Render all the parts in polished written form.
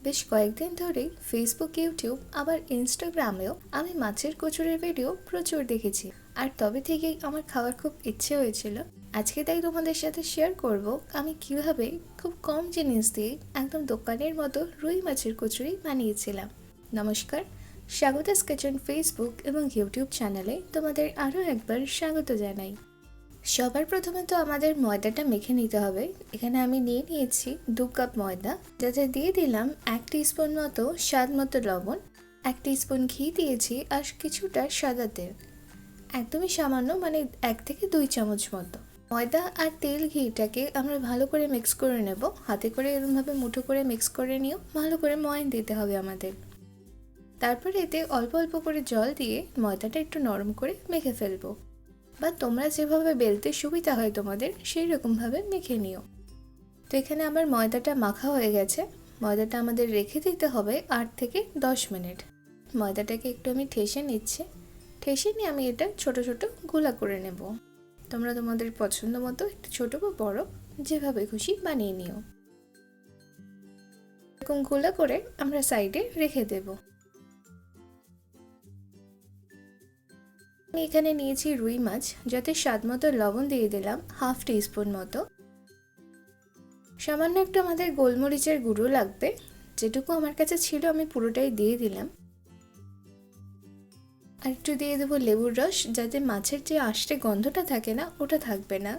বেশ কয়েকদিন ধরেই ফেসবুক, ইউটিউব আবার ইনস্টাগ্রামেও আমি মাছের কচুরির ভিডিও প্রচুর দেখেছি। আর তবে থেকেই আমার খাওয়ার খুব ইচ্ছে হয়েছিল। আজকে তাই তোমাদের সাথে শেয়ার করব আমি কিভাবে খুব কম জিনিস দিয়ে একদম দোকানের মতো রুই মাছের কচুরি বানিয়েছিলাম। নমস্কার, স্বাগতাস কিচেন ফেসবুক এবং ইউটিউব চ্যানেলে তোমাদের আরও একবার স্বাগত জানাই। সবার প্রথমে তো আমাদের ময়দাটা মেখে নিতে হবে। এখানে আমি নিয়ে নিয়েছি 2 কাপ ময়দা, যাতে দিয়ে দিলাম 1 টিস্পুন মতো স্বাদ মতো লবণ, 1 টিস্পুন ঘি দিয়েছি আর কিছুটা সাদা তেল, একদমই সামান্য, মানে 1 থেকে 2 চামচ মতো। ময়দা আর তেল ঘিটাকে আমরা ভালো করে মিক্স করে নেব। হাতে করে এরকমভাবে মুঠো করে মিক্স করে নিও, ভালো করে ময়ান দিতে হবে আমাদের। তারপরে এতে অল্প অল্প করে জল দিয়ে ময়দাটা একটু নরম করে মেখে ফেলবো, বা তোমরা যেভাবে বেলতে সুবিধা হয় তোমাদের সেই রকমভাবে মেখে নিও। তো এখানে আমার ময়দাটা মাখা হয়ে গেছে। ময়দাটা আমাদের রেখে দিতে হবে 8 থেকে 10 মিনিট। ময়দাটাকে একটু আমি ঠেসে নিচ্ছি। ঠেসে নিয়ে আমি এটা ছোট ছোট গোলা করে নেব। তোমরা তোমাদের পছন্দ মতো একটু ছোট বা বড় যেভাবে খুশি বানিয়ে নিও। এরকম গোলা করে আমরা সাইডে রেখে দেবো। আমি এখানে নিয়েছি রুই মাছ, যাতে স্বাদ মতো লবণ দিয়ে দিলাম 1/2 টিস্পুন মতো। সামান্য একটু আমাদের গোলমরিচের গুঁড়ো লাগবে, যেটুকু আমার কাছে ছিল আমি পুরোটাই দিয়ে দিলাম। আর একটু দিয়ে দেবো লেবুর রস, যাতে মাছের যে আষ্টে গন্ধটা থাকে না ওটা থাকবে না।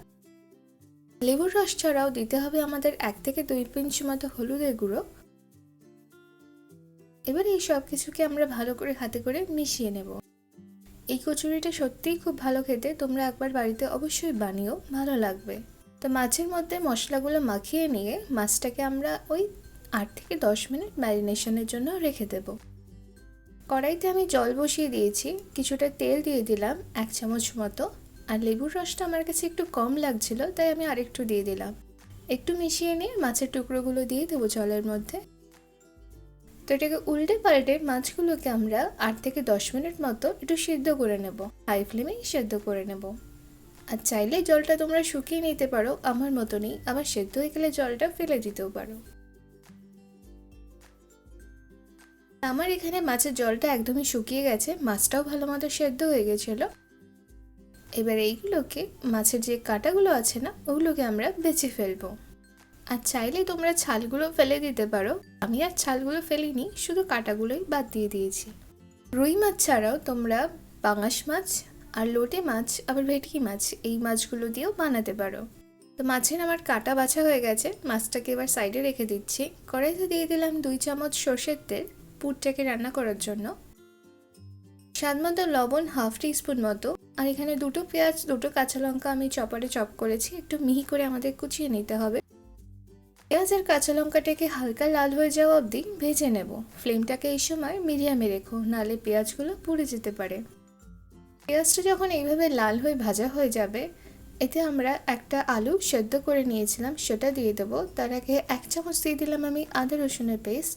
লেবুর রস ছাড়াও দিতে হবে আমাদের 1 থেকে 2 পিঞ্চ মতো হলুদের গুঁড়ো। এবার এই সব কিছুকে আমরা ভালো করে হাতে করে মিশিয়ে নেব। এই কচুরিটা সত্যিই খুব ভালো খেতে, তোমরা একবার বাড়িতে অবশ্যই বানিও, ভালো লাগবে। তো মাছের মধ্যে মশলাগুলো মাখিয়ে নিয়ে মাছটাকে আমরা ওই 8 থেকে 10 মিনিট ম্যারিনেশনের জন্য রেখে দেব। কড়াইতে আমি জল বসিয়ে দিয়েছি, কিছুটা তেল দিয়ে দিলাম 1 চামচ মতো। আর লেবুর রসটা আমার কাছে একটু কম লাগছিল, তাই আমি আরেকটু দিয়ে দিলাম। একটু মিশিয়ে নিয়ে মাছের টুকরোগুলো দিয়ে দেবো জলের মধ্যে। তো এটাকে উল্টে পাল্টে মাছগুলোকে আমরা 8 থেকে 10 মিনিট মতো একটু সিদ্ধ করে নেব, হাই ফ্লেমেই সিদ্ধ করে নেব। আর চাইলে জলটা তোমরা শুকিয়ে নিতে পারো আমার মতনই, আবার সেদ্ধ হয়ে গেলে জলটা ফেলে দিতেও পারো। আমার এখানে মাছের জলটা একদমই শুকিয়ে গেছে, মাছটাও ভালো মতো সেদ্ধ হয়ে গেছিলো। এবার এইগুলোকে, মাছের যে কাঁটাগুলো আছে না, ওগুলোকে আমরা বেছে ফেলবো। আর চাইলে তোমরা ছালগুলো ফেলে দিতে পারো, আমি আর ছালগুলো ফেলিনি, শুধু কাঁটাগুলোই বাদ দিয়ে দিয়েছি। রুই মাছ ছাড়াও তোমরা পাঙাশ মাছ আর লোটে মাছ, আবার ভেটকি মাছ, এই মাছগুলো দিয়েও বানাতে পারো। তো মাছের আমার কাটা বাছা হয়ে গেছে, মাছটাকে এবার সাইডে রেখে দিচ্ছি। কড়াইতে দিয়ে দিলাম 2 চামচ সর্ষের তেল পুরটাকে রান্না করার জন্য। স্বাদ মতো লবণ 1/2 টিস্পুন মতো। আর এখানে 2টো পেঁয়াজ, 2টো কাঁচা লঙ্কা আমি চপারে চপ করেছি, একটু মিহি করে আমাদের কুচিয়ে নিতে হবে। পেঁয়াজ আর কাঁচা লঙ্কাটাকে হালকা লাল হয়ে যাওয়া অবধি ভেজে নেব। ফ্লেমটাকে এই সময় মিডিয়ামে রেখো, নাহলে পেঁয়াজগুলো পুড়ে যেতে পারে। পেঁয়াজটা যখন এইভাবে লাল হয়ে ভাজা হয়ে যাবে, এতে আমরা একটা আলু সেদ্ধ করে নিয়েছিলাম সেটা দিয়ে দেবো। তার আগে 1 চামচ দিয়ে দিলাম আমি আদা রসুনের পেস্ট।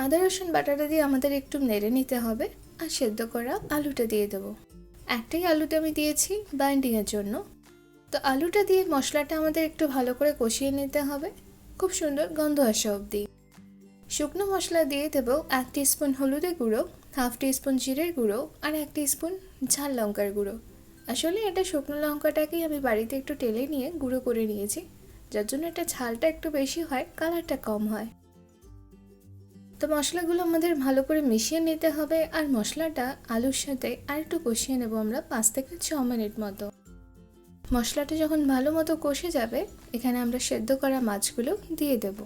আদা রসুন বাটাটা দিয়ে আমাদের একটু নেড়ে নিতে হবে। আর সেদ্ধ করা আলুটা দিয়ে দেবো। একটাই আলুটা আমি দিয়েছি বাইন্ডিংয়ের জন্য। তো আলুটা দিয়ে মশলাটা আমাদের একটু ভালো করে কষিয়ে নিতে হবে, খুব সুন্দর গন্ধ আসা অবধি। শুকনো মশলা দিয়ে দেবো 1 টিস্পুন হলুদের গুঁড়ো, 1/2 টিস্পুন জিরের গুঁড়ো আর 1 টিস্পুন ঝাল লঙ্কার গুঁড়ো। আসলে এটা শুকনো লঙ্কাটাকেই আমি বাড়িতে একটু টেলে নিয়ে গুঁড়ো করে নিয়েছি, যার জন্য এটা ঝালটা একটু বেশি হয়, কালারটা কম হয়। তো মশলাগুলো আমাদের ভালো করে মিশিয়ে নিতে হবে। আর মশলাটা আলুর সাথে আর একটু কষিয়ে নেব আমরা 5 থেকে 6 মিনিট মতো। মশলাটা যখন ভালো মতো কষে যাবে, এখানে আমরা সেদ্ধ করা মাছগুলো দিয়ে দেব,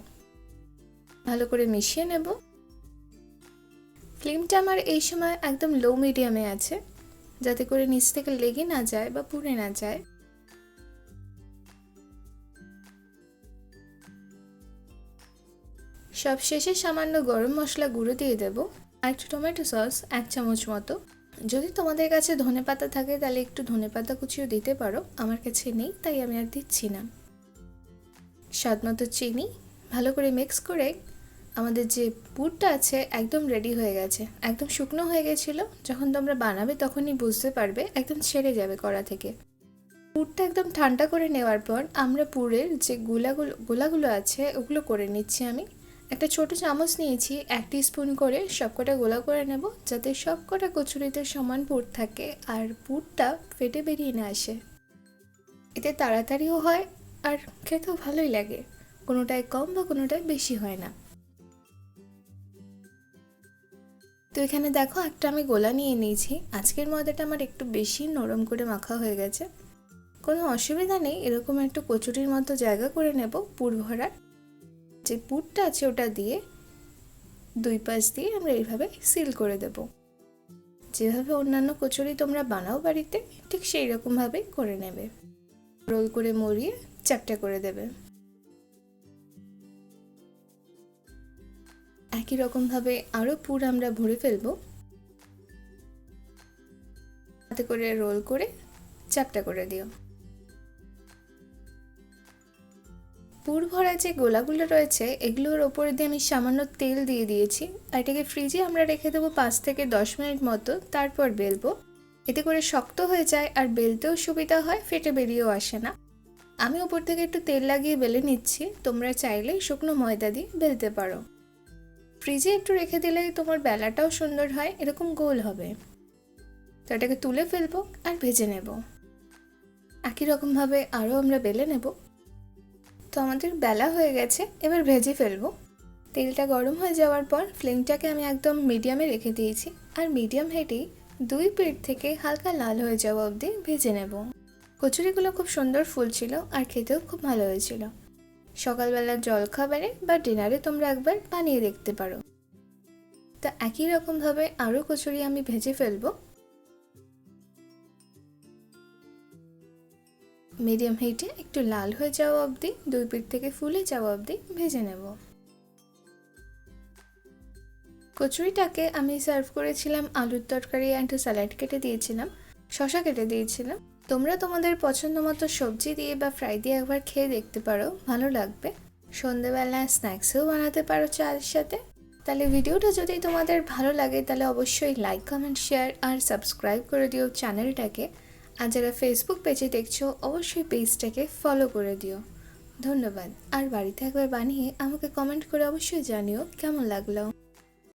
ভালো করে মিশিয়ে নেব। ফ্লেমটা আমার এই সময় একদম লো মিডিয়ামে আছে, যাতে করে নিচ থেকে লেগে না যায় বা পুড়ে না যায়। সব শেষে সামান্য গরম মশলা গুঁড়ো দিয়ে দেব, আর একটু টমেটো সস 1 চামচ মতো। যদি তোমাদের কাছে ধনেপাতা থাকে তাহলে একটু ধনেপাতা কুচিও দিতে পারো, আমার কাছে নেই তাই আমি আর দিচ্ছি না। স্বাদ মতো চিনি। ভালো করে মিক্স করে আমাদের যে পুরটা আছে একদম রেডি হয়ে গেছে, একদম শুকনো হয়ে গেছিলো। যখন তোমরা বানাবে তখনই বুঝতে পারবে, একদম ছেড়ে যাবে কড়া থেকে। পুরটা একদম ঠান্ডা করে নেওয়ার পর আমরা পুরের যে গোলাগুলো আছে ওগুলো করে নিচ্ছি আমি। একটা ছোট চামচ নিয়েছি, 1 টিস্পুন করে সবকটা গোলা করে নেব, যাতে সবকটা কচুরিতে সমান পুর থাকে আর পুরটা ফেটে বেরিয়ে না আসে। এতে তাড়াতাড়িও হয় আর খেতেও ভালোই লাগে, কোনোটায় কম বা কোনোটায় বেশি হয় না। তো এখানে দেখো একটা আমি গোলা নিয়ে নিয়েছি। আজকের ময়দাটা আমার একটু বেশি নরম করে মাখা হয়ে গেছে, কোনো অসুবিধা নেই। এরকম একটু কচুরির মতো জায়গা করে নেব পুর ভরার। যে পুরটা আছে ওটা দিয়ে 2 পাশ দিয়ে আমরা এইভাবে সিল করে দেব। যেভাবে অন্যান্য কচুরি তোমরা বানাও বাড়িতে, ঠিক সেই রকমভাবেই করে নেবে। রোল করে মরিয়ে চ্যাপ্টা করে দেবে। একই রকমভাবে আরও পুর আমরা ভরে ফেলবো, হাতে করে রোল করে চ্যাপ্টা করে দিও। পুর ভরা যে গোলাগুলো রয়েছে এগুলোর ওপর দিয়ে আমি সামান্য তেল দিয়ে দিয়েছি, আর এটাকে ফ্রিজে আমরা রেখে দেবো 5 থেকে 10 মিনিট মতো, তারপর বেলবো। এতে করে শক্ত হয়ে যায় আর বেলতেও সুবিধা হয়, ফেটে বেরিয়েও আসে না। আমি ওপর থেকে একটু তেল লাগিয়ে বেলে নিচ্ছি, তোমরা চাইলে শুকনো ময়দা দিয়ে বেলতে পারো। ফ্রিজে একটু রেখে দিলেই তোমার বেলাটাও সুন্দর হয়, এরকম গোল হবে। তো এটাকে তুলে ফেলবো আর ভেজে নেব। একই রকমভাবে আরও আমরা বেলে নেব। তো আমাদের বেলা হয়ে গেছে, এবার ভেজে ফেলবো। তেলটা গরম হয়ে যাওয়ার পর ফ্লেমটাকে আমি একদম মিডিয়ামে রেখে দিয়েছি, আর মিডিয়াম হিটেই 2 পিঠ থেকে হালকা লাল হয়ে যাওয়া অবধি ভেজে নেব। কচুরিগুলো খুব সুন্দর ফুলছিল আর খেতেও খুব ভালো হয়েছিল। সকালবেলার জলখাবারে বা ডিনারে তোমরা একবার বানিয়ে দেখতে পারো। তা একই রকমভাবে আরও কচুরি আমি ভেজে ফেলবো। মিডিয়াম হিটে একটু লাল হয়ে যাওয়া অবধি, 2 পিঠ থেকে ফুলে যাওয়া অবধি ভেজে নেব। কচুরিটাকে আমি সার্ভ করেছিলাম আলুর তরকারি, একটু স্যালাড কেটে দিয়েছিলাম, শসা কেটে দিয়েছিলাম। তোমরা তোমাদের পছন্দ মতো সবজি দিয়ে বা ফ্রাই দিয়ে একবার খেয়ে দেখতে পারো, ভালো লাগবে। সন্ধ্যেবেলা স্ন্যাক্সেও বানাতে পারো চায়ের সাথে। তাহলে ভিডিওটা যদি তোমাদের ভালো লাগে তাহলে অবশ্যই লাইক, কমেন্ট, শেয়ার আর সাবস্ক্রাইব করে দিও চ্যানেলটাকে। আর যারা ফেসবুক পেজে দেখছো অবশ্যই পেজটাকে ফলো করে দিও। ধন্যবাদ। আর বাড়িতে একবার বানিয়ে আমাকে কমেন্ট করে অবশ্যই জানিও কেমন লাগলো।